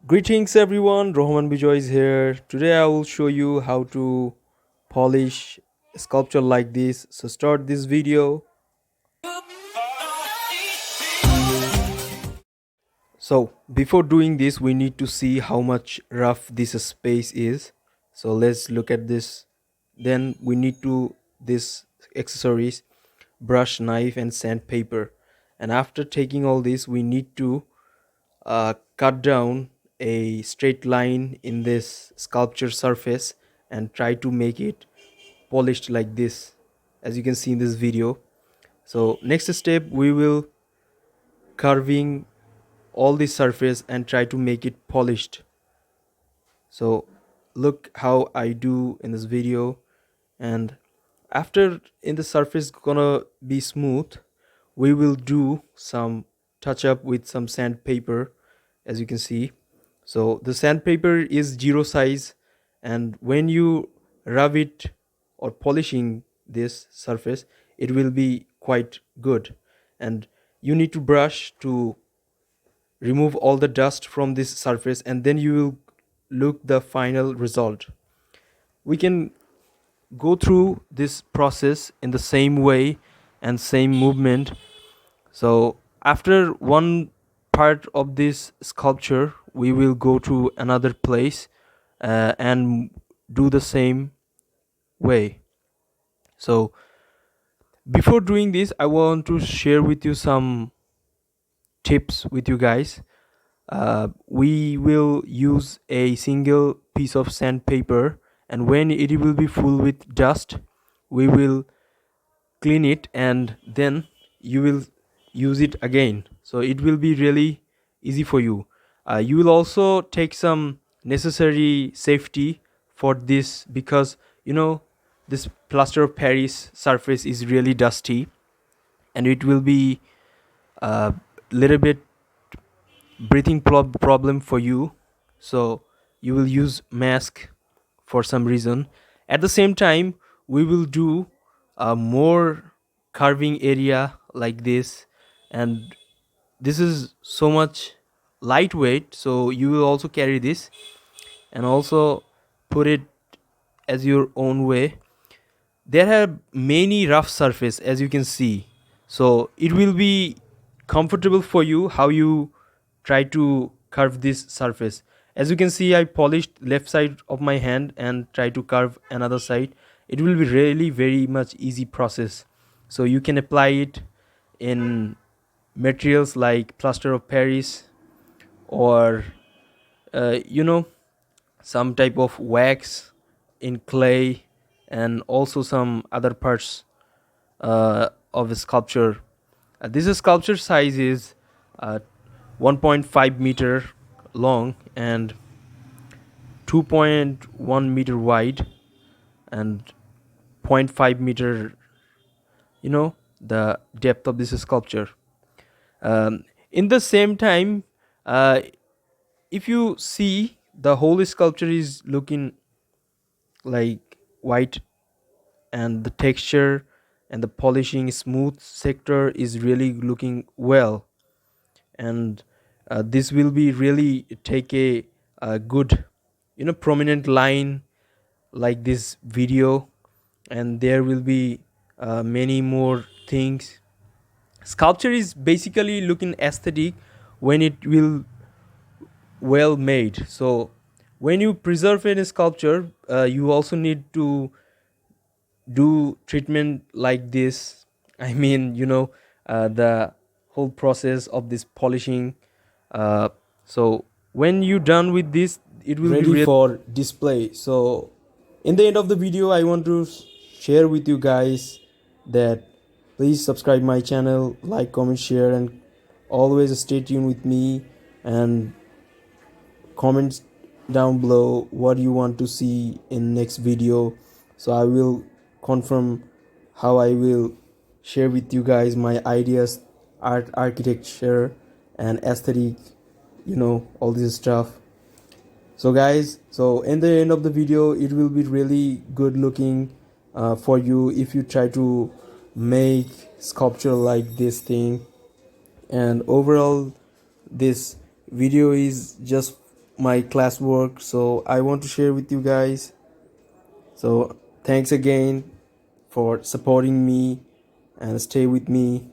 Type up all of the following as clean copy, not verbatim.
Greetings everyone, Rohan Bijoy is here. Today I will show you how to polish a sculpture like this. So start this video. So before doing this we need to see how much rough this space is. So let's look at this. Then we need to this accessories, brush, knife and sandpaper. And after taking all this we need to cut down a straight line in this sculpture surface and try to make it polished like this, as you can see in this video. So next step, we will carving all the surface and try to make it polished. So look how I do in this video. And after in the surface gonna be smooth, we will do some touch up with some sandpaper, as you can see. So the sandpaper is zero size, and when you rub it or polishing this surface, it will be quite good. And you need to brush to remove all the dust from this surface, and then you will look the final result. We can go through this process in the same way and same movement. So after one part of this sculpture we will go to another place and do the same way. So before doing this I want to share with you some tips with you guys. We will use a single piece of sandpaper, and when it will be full with dust we will clean it and then you will use it again, so it will be really easy for you. You will also take some necessary safety for this, because this plaster of Paris surface is really dusty and it will be a little bit breathing problem for you, so you will use mask for some reason. At the same time we will do a more carving area like this, and this is so much lightweight, so you will also carry this and also put it as your own way. There are many rough surface, as you can see, so it will be comfortable for you how you try to curve this surface. As you can see, I polished left side of my hand and try to curve another side. It will be really very much easy process, so you can apply it in materials like plaster of Paris or some type of wax in clay, and also some other parts of a sculpture. This sculpture size is uh, 1.5 meter long and 2.1 meter wide and zero point 0.5 meter, the depth of this sculpture. In the same time, uh, if you see, the whole sculpture is looking like white, and the texture and the polishing smooth sector is really looking well. And this will be really take a good prominent line like this video, and there will be many more things. Sculpture is basically looking aesthetic when it will well made. So when you preserve a sculpture, you also need to do treatment like this. I mean, the whole process of this polishing. So when you done with this, it will be ready for display. So in the end of the video I want to share with you guys that please subscribe my channel, like, comment, share, and always stay tuned with me, and comments down below what you want to see in next video, so I will confirm how I will share with you guys my ideas, art, architecture and aesthetic, all this stuff. So guys, so in the end of the video it will be really good looking for you if you try to make sculpture like this thing. And overall this video is just my classwork, so I want to share with you guys. So thanks again for supporting me and stay with me.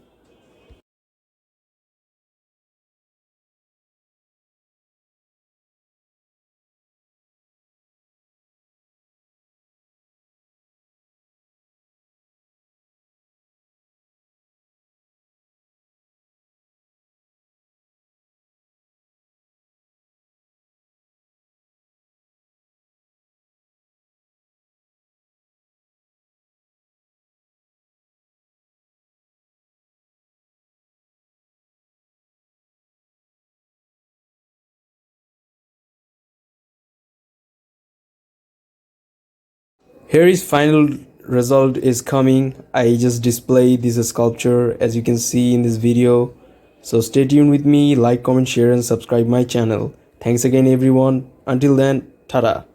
Here is final result is coming. I just display this sculpture as you can see in this video. So stay tuned with me, like, comment, share and subscribe my channel. Thanks again everyone. Until then, tada.